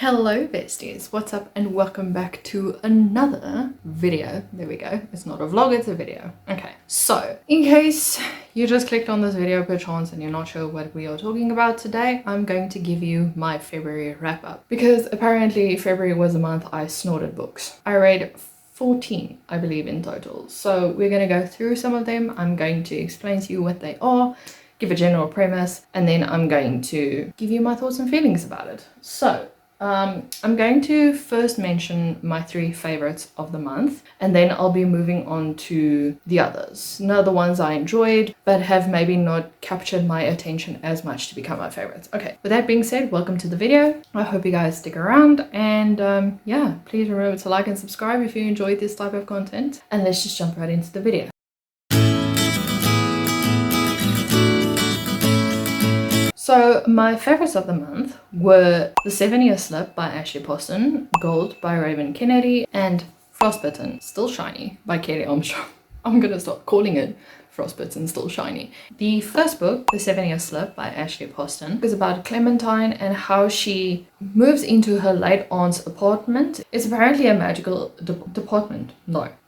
Hello besties, what's up and welcome back to another video. There we go, it's not a vlog, it's a video. Okay, so in case you just clicked on this video per chance and you're not sure what we are talking about today, I'm going to give you my February wrap up, because apparently February was a month I snorted books. I read 14 I believe in total, so we're going to go through some of them. I'm going to explain to you what they are, give a general premise, and then I'm going to give you my thoughts and feelings about it. So I'm going to first mention my 3 favorites of the month, and then I'll be moving on to the others. Now, the ones I enjoyed but have maybe not captured my attention as much to become my favorites. Okay, with that being said, welcome to the video. I hope you guys stick around, and yeah, please remember to like and subscribe if you enjoyed this type of content, and let's just jump right into the video. So my favorites of the month were The Sevene Slip by Ashley Poston, Gold by Raven Kennedy, and Frostbitten, Still Shiny by Kelly Armstrong. I'm gonna stop calling it Frostbitten, Still Shiny. The first book, The Sevene Slip by Ashley Poston, is about Clementine and how she moves into her late aunt's apartment. It's apparently a magical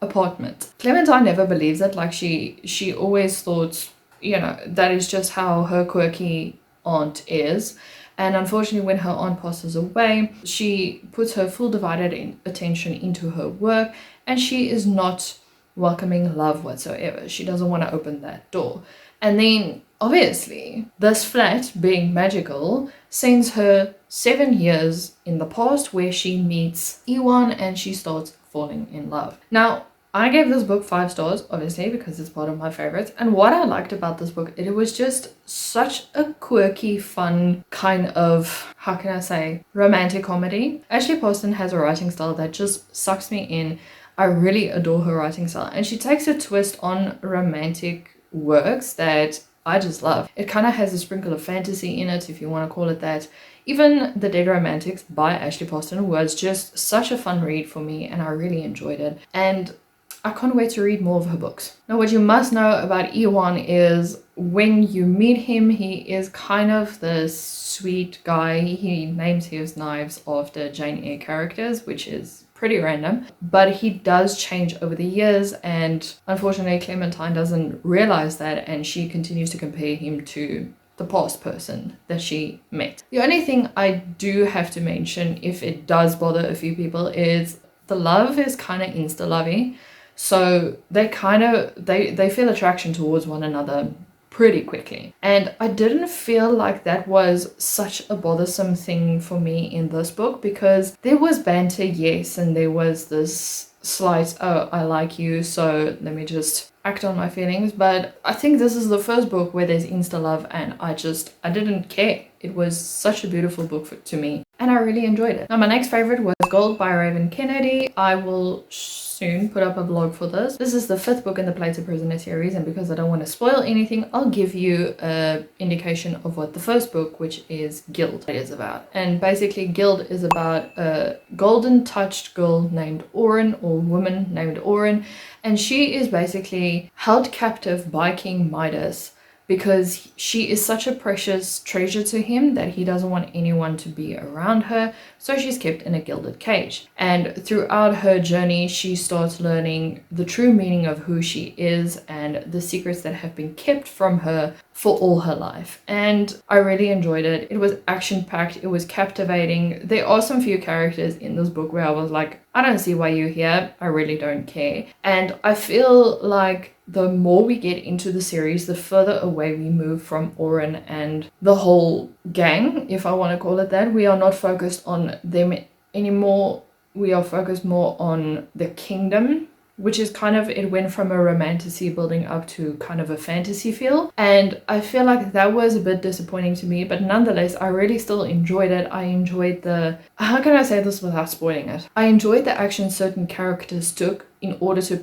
apartment. Clementine never believes it. Like she always thought, you know, that is just how her quirky aunt is, and unfortunately when her aunt passes away, she puts her full divided attention into her work, and she is not welcoming love whatsoever. She doesn't want to open that door. And then obviously this flat, being magical, sends her 7 years in the past where she meets Ewan and she starts falling in love. Now, I gave this book 5 stars, obviously, because it's part of my favorites. And what I liked about this book, it was just such a quirky, fun kind of, how can I say, romantic comedy. Ashley Poston has a writing style that just sucks me in. I really adore her writing style. And she takes a twist on romantic works that I just love. It kind of has a sprinkle of fantasy in it, if you want to call it that. Even The Dead Romantics by Ashley Poston was just such a fun read for me, and I really enjoyed it. And I can't wait to read more of her books. Now, what you must know about Ewan is when you meet him, he is kind of this sweet guy. He names his knives after Jane Eyre characters, which is pretty random, but he does change over the years, and unfortunately Clementine doesn't realize that, and she continues to compare him to the past person that she met. The only thing I do have to mention, if it does bother a few people, is the love is kind of insta-lovey. So they feel attraction towards one another pretty quickly. And I didn't feel like that was such a bothersome thing for me in this book, because there was banter, yes, and there was this slight, oh, I like you, so let me just act on my feelings. But I think this is the first book where there's insta love, and I didn't care. It was such a beautiful book to me, and I really enjoyed it. Now, my next favorite was Gold by Raven Kennedy. I will soon put up a vlog for this. This is the 5th book in the Play to Prisoner series, and because I don't want to spoil anything, I'll give you an indication of what the first book, which is Guild, is about. And basically Guild is about a golden touched girl named Oren, or woman named Oren, and she is basically held captive by King Midas because she is such a precious treasure to him that he doesn't want anyone to be around her, so she's kept in a gilded cage. And throughout her journey, she starts learning the true meaning of who she is and the secrets that have been kept from her for all her life. And I really enjoyed it. It was action-packed, it was captivating. There are some few characters in this book where I was like, I don't see why you're here, I really don't care. And I feel like the more we get into the series, the further away we move from Oren and the whole gang, if I want to call it that. We are not focused on them anymore. We are focused more on the kingdom, which is kind of, it went from a romantasy building up to kind of a fantasy feel. And I feel like that was a bit disappointing to me, but nonetheless, I really still enjoyed it. I enjoyed how can I say this without spoiling it? I enjoyed the action certain characters took in order to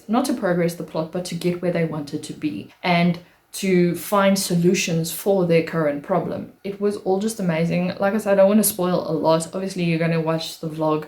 not to progress the plot, but to get where they wanted to be and to find solutions for their current problem. It was all just amazing. Like I said, I don't want to spoil a lot. Obviously, you're going to watch the vlog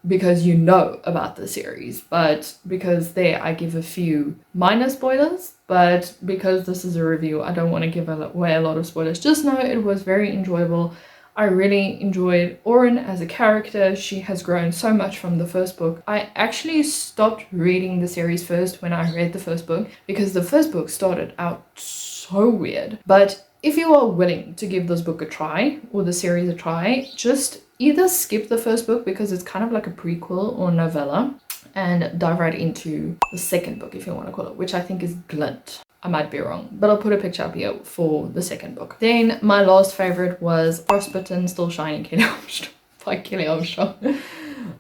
because you know about the series, but because there I give a few minor spoilers, but because this is a review, I don't want to give away a lot of spoilers. Just know it was very enjoyable. I really enjoyed Oren as a character. She has grown so much from the first book. I actually stopped reading the series first when I read the first book because the first book started out so weird. But if you are willing to give this book a try or the series a try, just either skip the first book because it's kind of like a prequel or novella and dive right into the second book, if you want to call it, which I think is Glint. I might be wrong, but I'll put a picture up here for the second book. Then my last favorite was Frostbitten Still Shining Kelly Armstrong by Kelly Armstrong.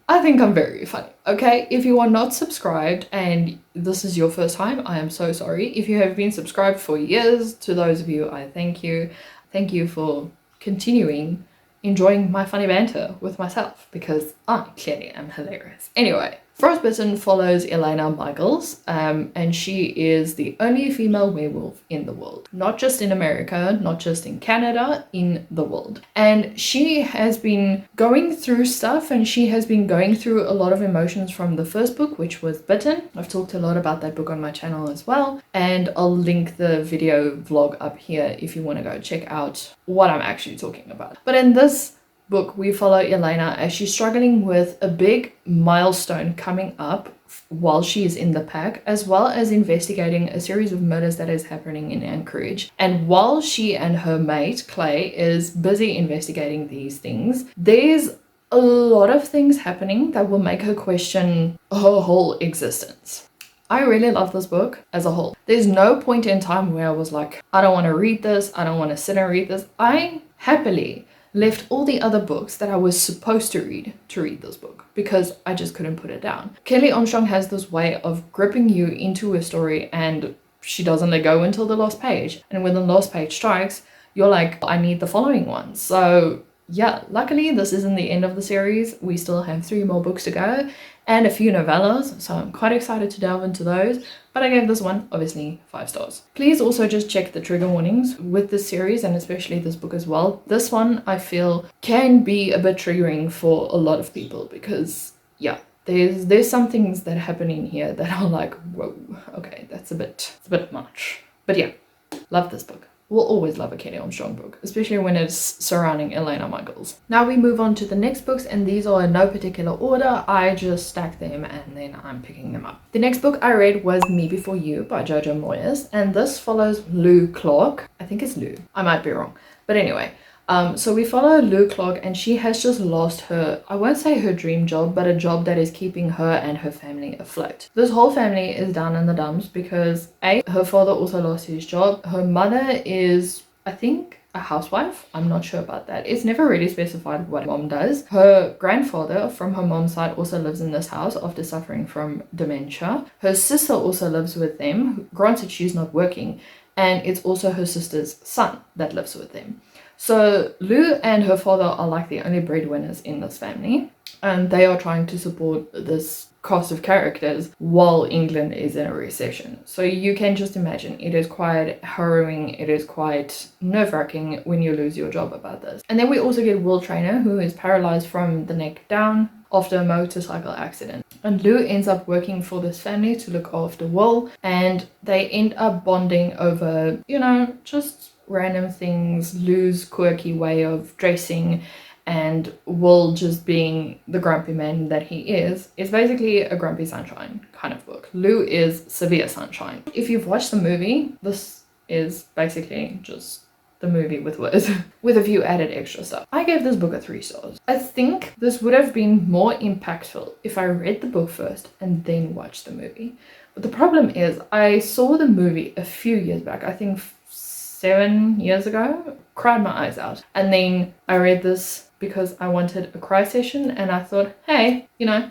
I think I'm very funny, okay? If you are not subscribed and this is your first time, I am so sorry. If you have been subscribed for years, to those of you, I thank you. Thank you for continuing enjoying my funny banter with myself because I clearly am hilarious. Anyway, Frostbitten follows Elena Michaels, and she is the only female werewolf in the world. Not just in America, not just in Canada, in the world. And she has been going through stuff, and she has been going through a lot of emotions from the first book, which was Bitten. I've talked a lot about that book on my channel as well, and I'll link the video vlog up here if you want to go check out what I'm actually talking about. But in this book, we follow Elena as she's struggling with a big milestone coming up while she is in the pack, as well as investigating a series of murders that is happening in Anchorage. And while she and her mate, Clay, is busy investigating these things, there's a lot of things happening that will make her question her whole existence. I really love this book as a whole. There's no point in time where I was like, I don't want to read this, I don't want to sit and read this. I happily left all the other books that I was supposed to read this book because I just couldn't put it down. Kelly Armstrong has this way of gripping you into a story and she doesn't let go until the last page. And when the last page strikes, you're like, I need the following one. So yeah, luckily this isn't the end of the series. We still have 3 more books to go and a few novellas, so I'm quite excited to delve into those. But I gave this one, obviously, 5 stars. Please also just check the trigger warnings with this series and especially this book as well. This one, I feel, can be a bit triggering for a lot of people because, yeah, there's some things that happen in here that are like, whoa, okay, it's a bit much. But yeah, love this book. We'll always love a Kelly Armstrong book, especially when it's surrounding Elena Michaels. Now we move on to the next books, and these are in no particular order. I just stack them and then I'm picking them up. The next book I read was Me Before You by Jojo Moyes, and this follows Lou Clark. I think it's Lou. I might be wrong. But anyway, so we follow Lou Clark, and she has just lost her, I won't say her dream job, but a job that is keeping her and her family afloat. This whole family is down in the dumps because A, her father also lost his job. Her mother is, I think, a housewife. I'm not sure about that. It's never really specified what mom does. Her grandfather from her mom's side also lives in this house after suffering from dementia. Her sister also lives with them. Granted, she's not working, and it's also her sister's son that lives with them. So Lou and her father are like the only breadwinners in this family, and they are trying to support this cast of characters while England is in a recession. So you can just imagine it is quite harrowing, it is quite nerve-wracking when you lose your job about this. And then we also get Will Traynor, who is paralyzed from the neck down after a motorcycle accident. And Lou ends up working for this family to look after Will, and they end up bonding over, you know, just random things, Lou's quirky way of dressing, and Will just being the grumpy man that he is basically a Grumpy Sunshine kind of book. Lou is severe sunshine. If you've watched the movie, this is basically just the movie with words, with a few added extra stuff. I gave this book a 3 stars. I think this would have been more impactful if I read the book first and then watched the movie. But the problem is I saw the movie a few years back, I think 7 years ago, cried my eyes out. And then I read this because I wanted a cry session and I thought, hey, you know,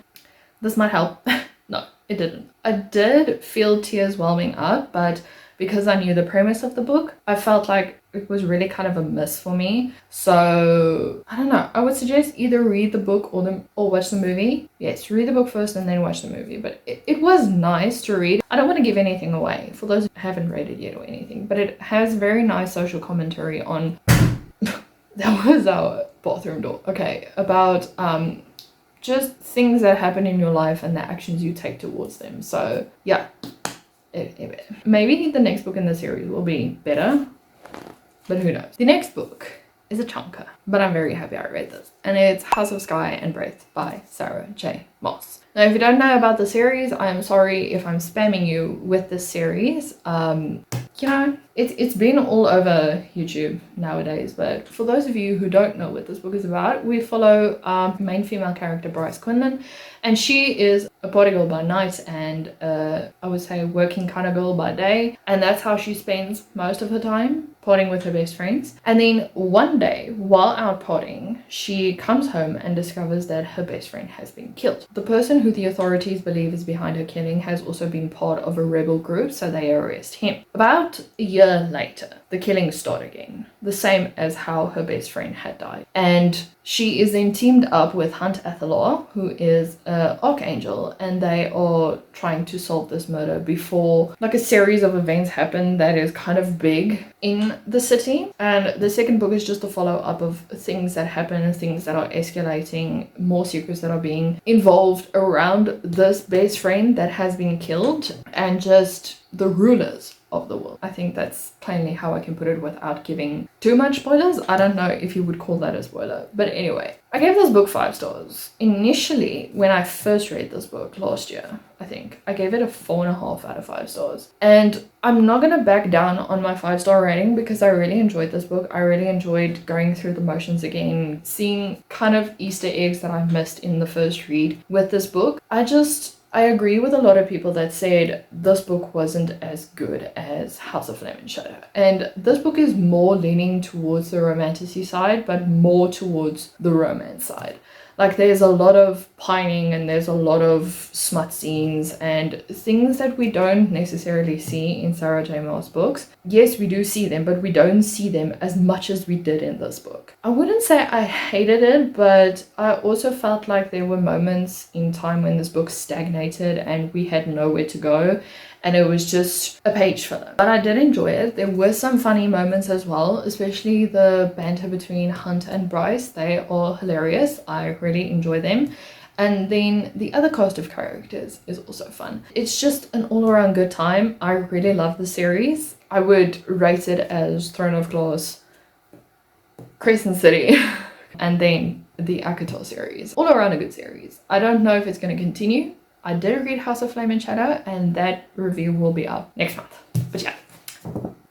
this might help. No, it didn't. I did feel tears welling up, but because I knew the premise of the book, I felt like it was really kind of a miss for me. So I don't know, I would suggest either read the book or watch the movie. Yes, read the book first and then watch the movie, but it was nice to read. I don't want to give anything away for those who haven't read it yet or anything, but it has very nice social commentary on that was our bathroom door. Okay, about just things that happen in your life and the actions you take towards them. So yeah, maybe the next book in the series will be better, but who knows. The next book is a chunker, but I'm very happy I read this. And it's House of Sky and Breath by Sarah J. Maas. Now, if you don't know about the series, I'm sorry if I'm spamming you with this series. You know, it's been all over YouTube nowadays, but for those of you who don't know what this book is about, we follow main female character Bryce Quinlan, and she is a party girl by night and I would say working kind of girl by day, and that's how she spends most of her time, partying with her best friends. And then one day, while out partying, she comes home and discovers that her best friend has been killed. The person who the authorities believe is behind her killing has also been part of a rebel group, so they arrest him. About a year later, the killings start again, the same as how her best friend had died. And she is then teamed up with Hunt Athalar, who is an archangel, and they are trying to solve this murder before like a series of events happen that is kind of big in the city. And the second book is just a follow-up of things that happen, things that are escalating, more secrets that are being involved around this best friend that has been killed, and just the rulers of the world. I think that's plainly how I can put it without giving too much spoilers. I don't know if you would call that a spoiler, but anyway, I gave this book 5 stars. Initially, when I first read this book last year, I think I gave it a 4.5 out of 5 stars. And I'm not gonna back down on my 5-star rating because I really enjoyed this book. I really enjoyed going through the motions again, seeing kind of Easter eggs that I missed in the first read with this book. I agree with a lot of people that said this book wasn't as good as House of Flame and Shadow. And this book is more leaning towards the romanticy side, but more towards the romance side. Like, there's a lot of pining and there's a lot of smut scenes and things that we don't necessarily see in Sarah J. Maas books. Yes, we do see them, but we don't see them as much as we did in this book. I wouldn't say I hated it, but I also felt like there were moments in time when this book stagnated and we had nowhere to go, and it was just a page filler. But I did enjoy it. There were some funny moments as well, especially the banter between Hunt and Bryce. They are hilarious. I really enjoy them. And then the other cast of characters is also fun. It's just an all-around good time. I really love the series. I would rate it as Throne of Glass, Crescent City, and then the Akatar series. All around a good series. I don't know if it's going to continue. I did read House of Flame and Shadow, and that review will be up next month. But yeah.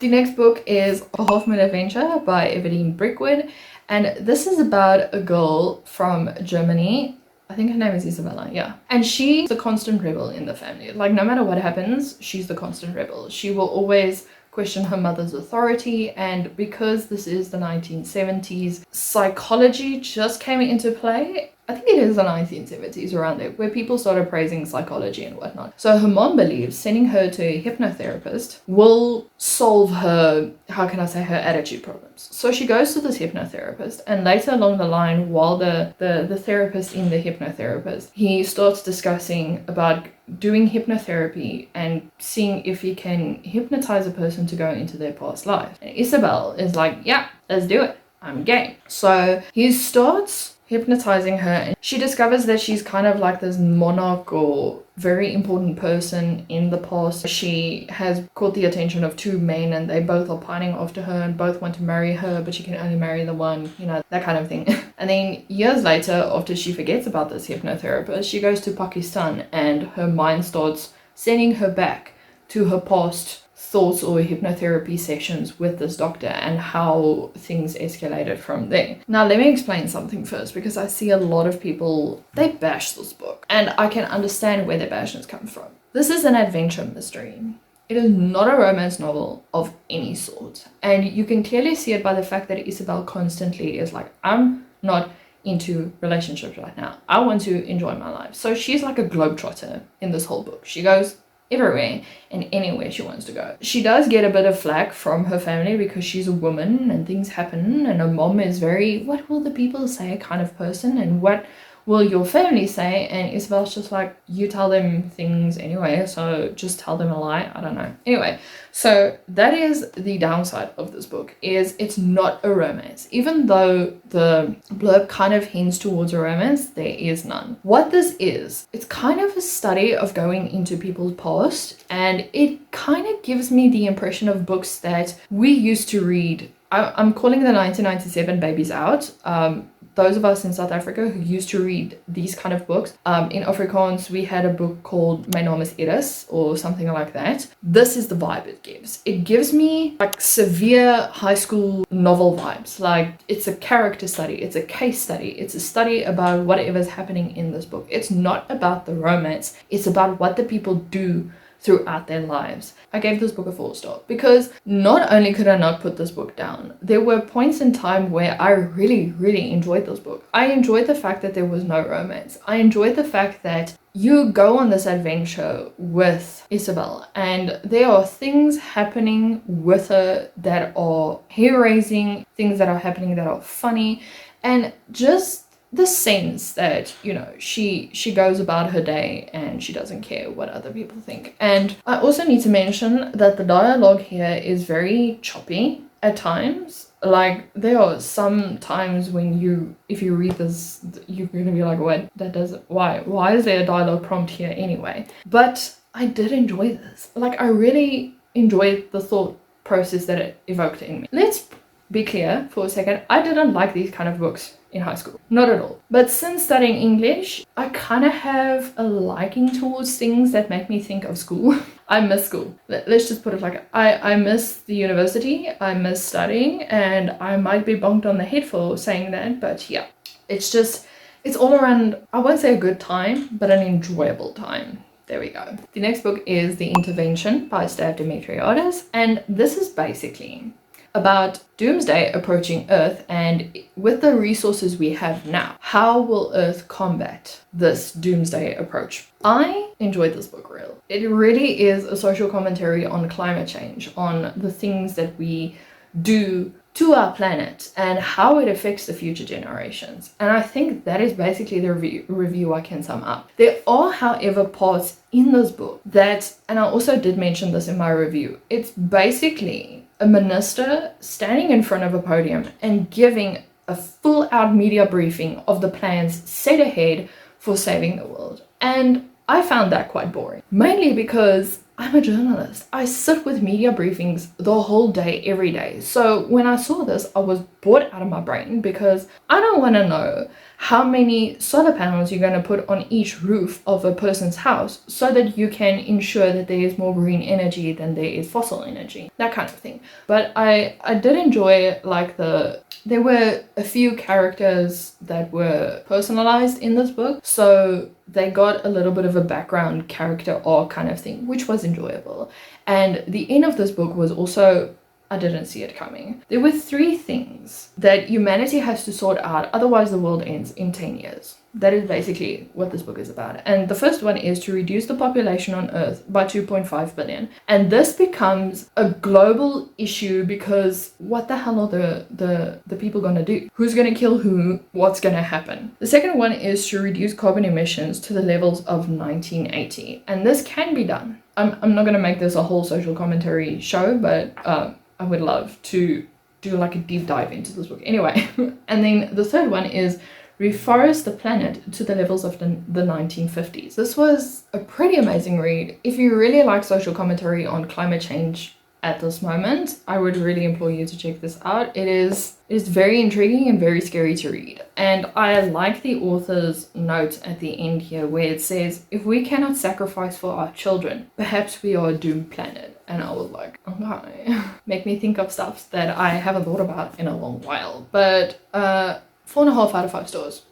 The next book is Hoffman Adventure by Evelyne Brickwood, and this is about a girl from Germany. I think her name is Isabella, yeah. And she's the constant rebel in the family. Like, no matter what happens, she's the constant rebel. She will always question her mother's authority, and because this is the 1970s, psychology just came into play. I think it is the 1970s, around there, where people started praising psychology and whatnot. So her mom believes sending her to a hypnotherapist will solve her, how can I say, her attitude problems. So she goes to this hypnotherapist, and later along the line, while the therapist in the hypnotherapist, he starts discussing about doing hypnotherapy and seeing if he can hypnotize a person to go into their past life. And Isabel is like, yeah, let's do it. I'm game. So he starts hypnotizing her, and she discovers that she's kind of like this monarch or very important person in the past. She has caught the attention of 2 men, and they both are pining after her and both want to marry her, but she can only marry the one, you know, that kind of thing. And then years later, after she forgets about this hypnotherapist, she goes to Pakistan, and her mind starts sending her back to her past thoughts or hypnotherapy sessions with this doctor and how things escalated from there. Now, let me explain something first, because I see a lot of people, they bash this book, and I can understand where their passions come from. This is an adventure mystery. It is not a romance novel of any sort, and you can clearly see it by the fact that Isabel constantly is like, I'm not into relationships right now. I want to enjoy my life. So she's like a globetrotter in this whole book. She goes everywhere and anywhere she wants to go. She does get a bit of flack from her family because she's a woman and things happen, and her mom is very, what will the people say kind of person, and what will your family say? And Isabel's just like, you tell them things anyway, so just tell them a lie. I don't know. Anyway, so that is the downside of this book, is it's not a romance. Even though the blurb kind of hints towards a romance, there is none. What this is, it's kind of a study of going into people's past, and it kind of gives me the impression of books that we used to read, I'm calling the 1997 babies out. Those of us in South Africa who used to read these kind of books, in Afrikaans we had a book called My Naam is Eris or something like that. This is the vibe it gives. It gives me like severe high school novel vibes. Like it's a character study, it's a case study, it's a study about whatever's happening in this book. It's not about the romance, it's about what the people do throughout their lives. I gave this book a 4-star because not only could I not put this book down, there were points in time where I really enjoyed this book. I enjoyed the fact that there was no romance. I enjoyed the fact that you go on this adventure with Isabel and there are things happening with her that are hair-raising, things that are happening that are funny, and just the sense that, you know, she goes about her day and she doesn't care what other people think. And I also need to mention that the dialogue here is very choppy at times. Like there are some times when if you read this, you're gonna be like, what? Why is there a dialogue prompt here anyway? But I did enjoy this. Like I really enjoyed the thought process that it evoked in me. Let's be clear for a second, I didn't like these kind of books in high school, not at all. But since studying English, I kind of have a liking towards things that make me think of school. I miss school. Let's just put it like I miss the university, I miss studying, and I might be bonked on the head for saying that, but yeah, it's all around, I won't say a good time, but an enjoyable time. There we go. The next book is The Intervention by Stav Demetriades, and this is basically about doomsday approaching Earth, and with the resources we have now, how will Earth combat this doomsday approach? I enjoyed this book real. It really is a social commentary on climate change, on the things that we do to our planet and how it affects the future generations. And I think that is basically the review I can sum up. There are, however, parts in this book that, and I also did mention this in my review, it's basically a minister standing in front of a podium and giving a full-out media briefing of the plans set ahead for saving the world. And I found that quite boring, mainly because I'm a journalist. I sit with media briefings the whole day, every day. So when I saw this, I was bored out of my brain because I don't want to know how many solar panels you're going to put on each roof of a person's house so that you can ensure that there is more green energy than there is fossil energy, that kind of thing. But I did enjoy like there were a few characters that were personalized in this book, so they got a little bit of a background character arc kind of thing, which was enjoyable. And the end of this book was also, I didn't see it coming. There were 3 things that humanity has to sort out, otherwise the world ends in 10 years. That is basically what this book is about. And the first one is to reduce the population on Earth by 2.5 billion. And this becomes a global issue because what the hell are the people going to do? Who's going to kill who? What's going to happen? The second one is to reduce carbon emissions to the levels of 1980. And this can be done. I'm not going to make this a whole social commentary show, but I would love to do like a deep dive into this book. Anyway, and then the third one is reforest the planet to the levels of the 1950s. This was a pretty amazing read. If you really like social commentary on climate change at this moment, I would really implore you to check this out. It is very intriguing and very scary to read. And I like the author's note at the end here where it says, if we cannot sacrifice for our children, perhaps we are a doomed planet. And I was like, okay. Make me think of stuff that I haven't thought about in a long while. But 4.5 out of 5 stars.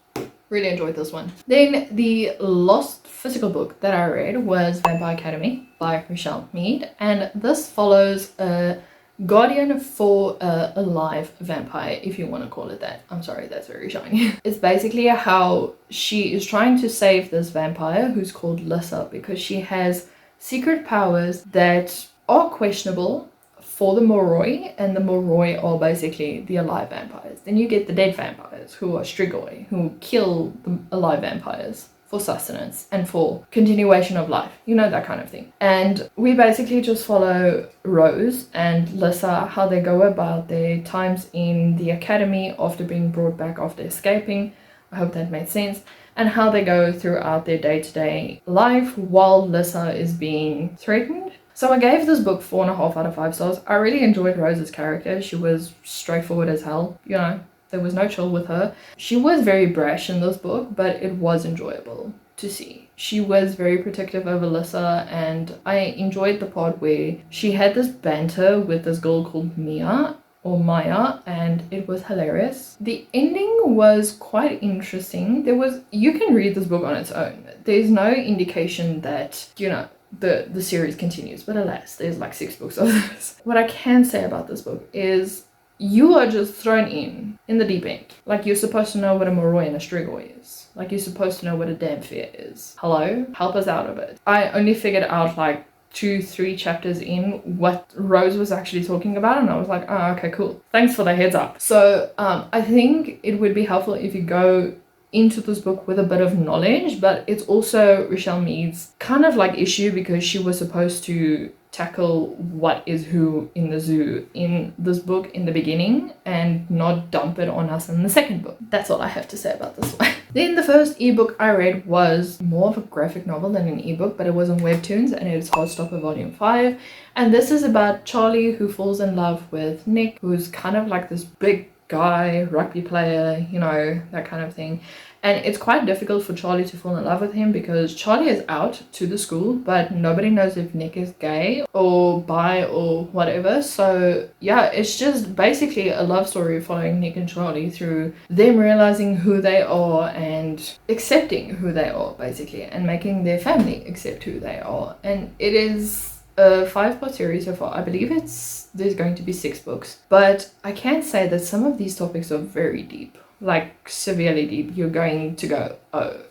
Really enjoyed this one. Then the last physical book that I read was Vampire Academy by Michelle Mead, and this follows a guardian for a live vampire, if you want to call it that. I'm sorry, that's very shiny. It's basically how she is trying to save this vampire who's called Lissa because she has secret powers that are questionable for the Moroi, and the Moroi are basically the alive vampires. Then you get the dead vampires, who are Strigoi, who kill the alive vampires for sustenance and for continuation of life, you know, that kind of thing. And we basically just follow Rose and Lissa, how they go about their times in the academy after being brought back after escaping. I hope that made sense. And how they go throughout their day-to-day life while Lissa is being threatened. So I gave this book 4.5 out of 5 stars. I really enjoyed Rose's character. She was straightforward as hell, you know, there was no chill with her. She was very brash in this book, but it was enjoyable to see. She was very protective of Alyssa, and I enjoyed the part where she had this banter with this girl called Mia or Maya, and it was hilarious. The ending was quite interesting. You can read this book on its own. There's no indication that, you know, the series continues, but alas, there's like 6 books of this. What I can say about this book is you are just thrown in the deep end. Like, you're supposed to know what a Moroi and a Strigoi is. Like, you're supposed to know what a Damphir is. Hello? Help us out a bit. I only figured out like 2-3 chapters in what Rose was actually talking about, and I was like, oh, okay, cool. Thanks for the heads up. So I think it would be helpful if you go into this book with a bit of knowledge, but it's also Rochelle Mead's kind of like issue, because she was supposed to tackle what is who in the zoo in this book in the beginning and not dump it on us in the second book. That's all I have to say about this one. Then the first ebook I read was more of a graphic novel than an ebook, but it was on Webtoons, and it's Heartstopper Volume 5. And this is about Charlie, who falls in love with Nick, who's kind of like this big guy, rugby player, you know, that kind of thing. And it's quite difficult for Charlie to fall in love with him, because Charlie is out to the school, but nobody knows if Nick is gay or bi or whatever. So yeah, it's just basically a love story following Nick and Charlie through them realizing who they are and accepting who they are, basically, and making their family accept who they are. And it is a 5-part series so far. I believe there's going to be 6 books, but I can say that some of these topics are very deep, like severely deep. You're going to go, oh.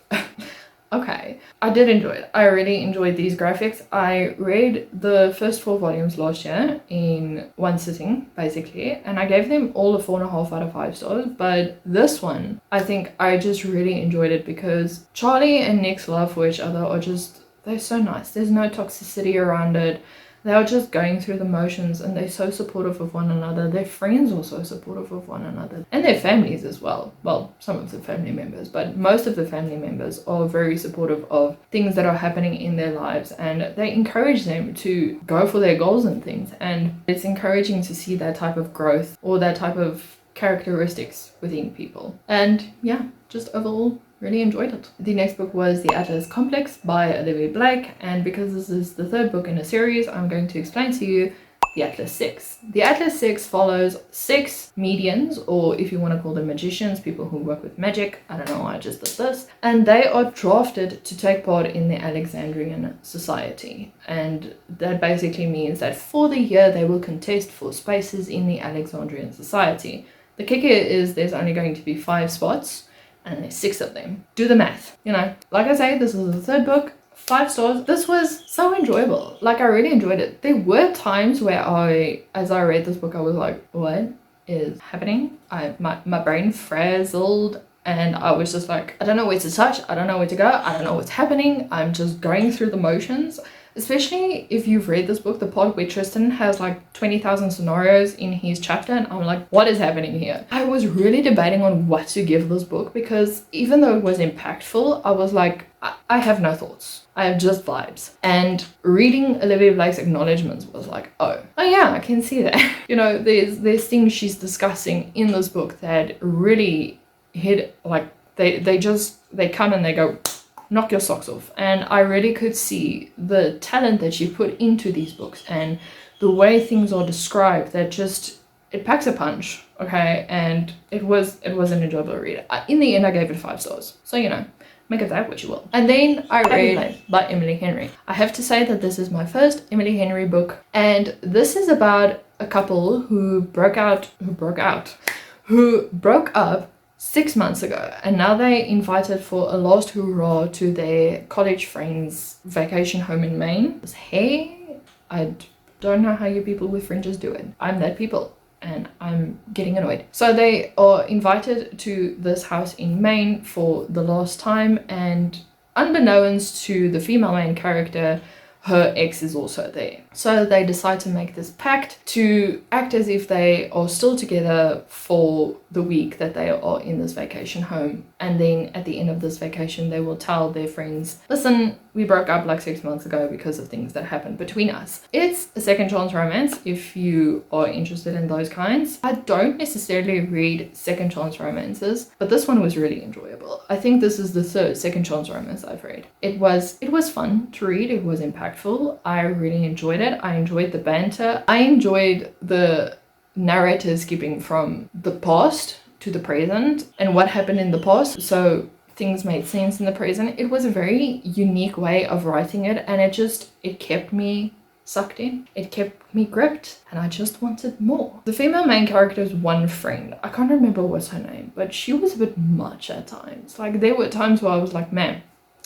Okay. I did enjoy it. I really enjoyed these graphics. I read the first 4 volumes last year in one sitting, basically, and I gave them all a 4.5 out of 5 stars. But this one, I think I just really enjoyed it, because Charlie and Nick's love for each other are just, they're so nice. There's no toxicity around it. They are just going through the motions, and they're so supportive of one another. Their friends are so supportive of one another, and their families as well. Well, some of the family members, but most of the family members are very supportive of things that are happening in their lives, and they encourage them to go for their goals and things. And it's encouraging to see that type of growth or that type of characteristics within people. And yeah, just overall, really enjoyed it. The next book was The Atlas Complex by Olivia Blake, and because this is the 3rd book in a series, I'm going to explain to you the Atlas 6. The Atlas 6 follows 6 mediums, or if you want to call them magicians, people who work with magic. I don't know, I just did this. And they are drafted to take part in the Alexandrian Society. And that basically means that for the year they will contest for spaces in the Alexandrian Society. The kicker is there's only going to be 5 spots, and there's 6 of them. Do the math. You know, like I say, this is the 3rd book, 5 stars. This was so enjoyable. Like, I really enjoyed it. There were times where as I read this book, I was like, what is happening? My brain frazzled, and I was just like, I don't know where to touch, I don't know where to go, I don't know what's happening. I'm just going through the motions. Especially if you've read this book, the part where Tristan has like 20,000 scenarios in his chapter, and I'm like, what is happening here? I was really debating on what to give this book, because even though it was impactful, I was like, I have no thoughts. I have just vibes. And reading Olivia Blake's acknowledgements was like, oh yeah, I can see that. You know, there's things she's discussing in this book that really hit, like, they come and they go, knock your socks off. And I really could see the talent that she put into these books, and the way things are described, that just, it packs a punch. Okay, and it was an enjoyable read. In the end, I gave it 5 stars, so you know, make of that what you will. And then I read by Emily Henry. I have to say that this is my first Emily Henry book, and this is about a couple who broke up 6 months ago, and now they invited for a last hurrah to their college friends' vacation home in Maine. Hey, I don't know how you people with fringes do it. I'm that people, and I'm getting annoyed. So they are invited to this house in Maine for the last time, and unbeknownst to the female main character, her ex is also there. So they decide to make this pact to act as if they are still together for the week that they are in this vacation home. And then at the end of this vacation, they will tell their friends, listen, we broke up like 6 months ago because of things that happened between us. It's a second chance romance if you are interested in those kinds. I don't necessarily read second chance romances, but this one was really enjoyable. I think this is the third second chance romance I've read. It was fun to read. It was impactful. I really enjoyed it. I enjoyed the banter. I enjoyed the narrator skipping from the past to the present and what happened in the past, so things made sense in the present. It was a very unique way of writing it, and it kept me sucked in. It kept me gripped, and I just wanted more. The female main character's one friend, I can't remember what's her name, but she was a bit much at times. Like, there were times where I was like, man,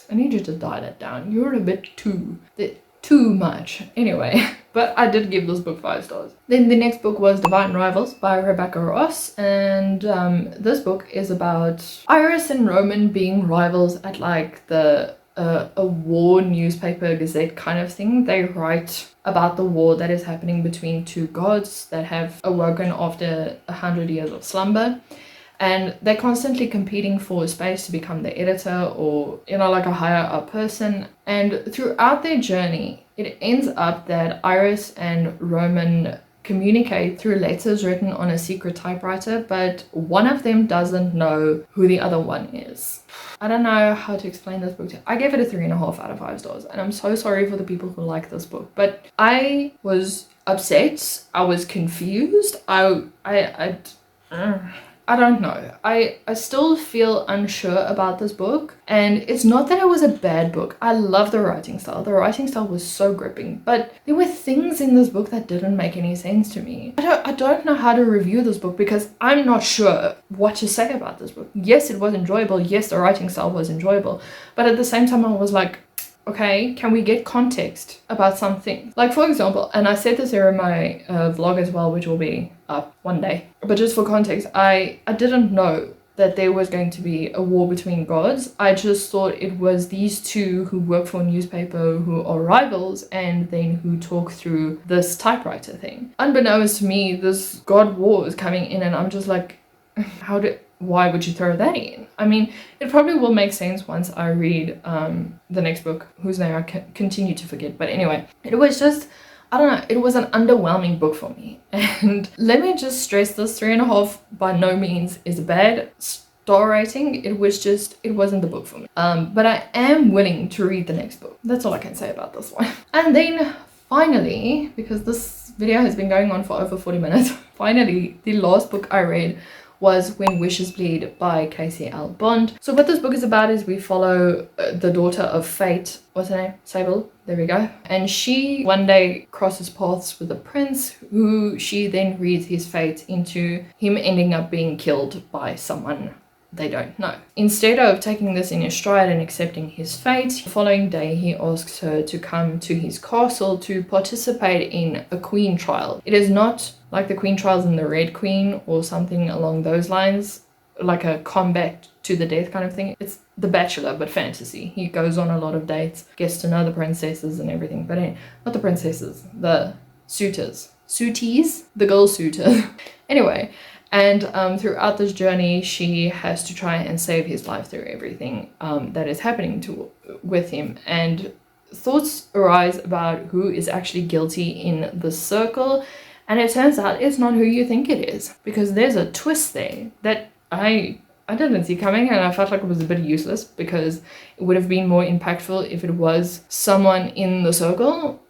I need you to dial it down. You're a bit too much. Anyway, but I did give this book 5 stars. Then the next book was Divine Rivals by Rebecca Ross, and this book is about Iris and Roman being rivals at like a war newspaper gazette kind of thing. They write about the war that is happening between two gods that have awoken after 100 years of slumber. And they're constantly competing for a space to become the editor or, like a higher up person. And throughout their journey, it ends up that Iris and Roman communicate through letters written on a secret typewriter, but one of them doesn't know who the other one is. I don't know how to explain this book to you. I gave it a 3.5 out of 5 stars, and I'm so sorry for the people who like this book, but I was upset. I was confused. I don't know. I still feel unsure about this book, and it's not that it was a bad book. I love the writing style. The writing style was so gripping, but there were things in this book that didn't make any sense to me. I don't know how to review this book because I'm not sure what to say about this book. Yes, it was enjoyable. Yes, the writing style was enjoyable, but at the same time I was like, okay, can we get context about something? Like, for example, and I said this here in my vlog as well, which will be up one day, but just for context, I didn't know that there was going to be a war between gods. I just thought it was these two who work for a newspaper who are rivals and then who talk through this typewriter thing. Unbeknownst to me, this god war is coming in, and I'm just like, why would you throw that in? I mean, it probably will make sense once I read the next book, whose name I continue to forget. But anyway, it was just, I don't know, it was an underwhelming book for me. And let me just stress this, 3.5 by no means is a bad star rating. It wasn't the book for me. But I am willing to read the next book. That's all I can say about this one. And then finally, because this video has been going on for over 40 minutes, finally, the last book I read was When Wishes Bleed by Casey L. Bond. So what this book is about is we follow the daughter of Fate. What's her name? Sable. There we go. And she one day crosses paths with a prince who she then reads his fate into him ending up being killed by someone they don't know. Instead of taking this in his stride and accepting his fate, the following day he asks her to come to his castle to participate in a queen trial. It is not like the queen trials in the Red Queen or something along those lines, like a combat to the death kind of thing. It's The Bachelor, but fantasy. He goes on a lot of dates, gets to know the princesses and everything, but not the princesses, the suitors. Suities? The girl suitor. Anyway, and throughout this journey, she has to try and save his life through everything that is happening with him. And thoughts arise about who is actually guilty in the circle. And it turns out it's not who you think it is, because there's a twist there that I didn't see coming, and I felt like it was a bit useless because it would have been more impactful if it was someone in the circle.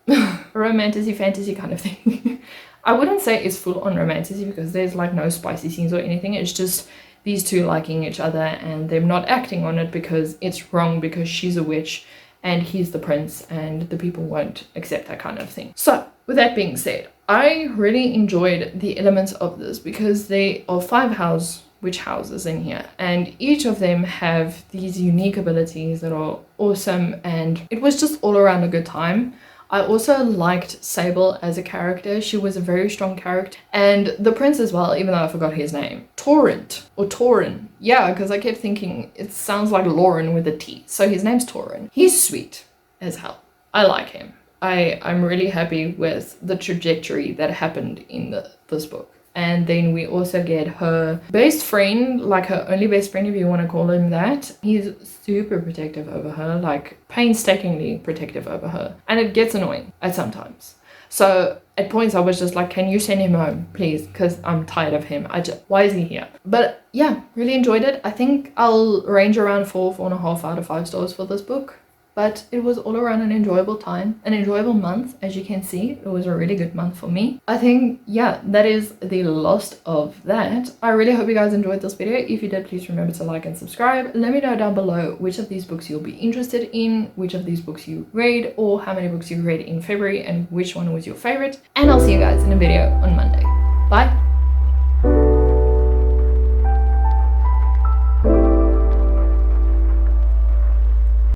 Romantasy, fantasy kind of thing. I wouldn't say it's full on romantasy because there's like no spicy scenes or anything. It's just these two liking each other and them not acting on it because it's wrong, because she's a witch and he's the prince and the people won't accept that kind of thing. So with that being said, I really enjoyed the elements of this because there are 5 witch houses in here, and each of them have these unique abilities that are awesome, and it was just all around a good time. I also liked Sable as a character. She was a very strong character, and the prince as well, even though I forgot his name. Torin. Yeah, because I kept thinking it sounds like Lauren with a T, so his name's Torin. He's sweet as hell. I like him. I'm really happy with the trajectory that happened in this book. And then we also get her best friend, like her only best friend, if you want to call him that. He's super protective over her, like painstakingly protective over her. And it gets annoying at some times. So at points I was just like, can you send him home, please? Because I'm tired of him. Why is he here? But yeah, really enjoyed it. I think I'll range around 4.5 out of 5 stars for this book. But it was all around an enjoyable time, an enjoyable month. As you can see, it was a really good month for me. I think, yeah, that is the last of that. I really hope you guys enjoyed this video. If you did, please remember to like and subscribe. Let me know down below which of these books you'll be interested in, which of these books you read, or how many books you read in February and which one was your favorite. And I'll see you guys in a video on Monday. Bye!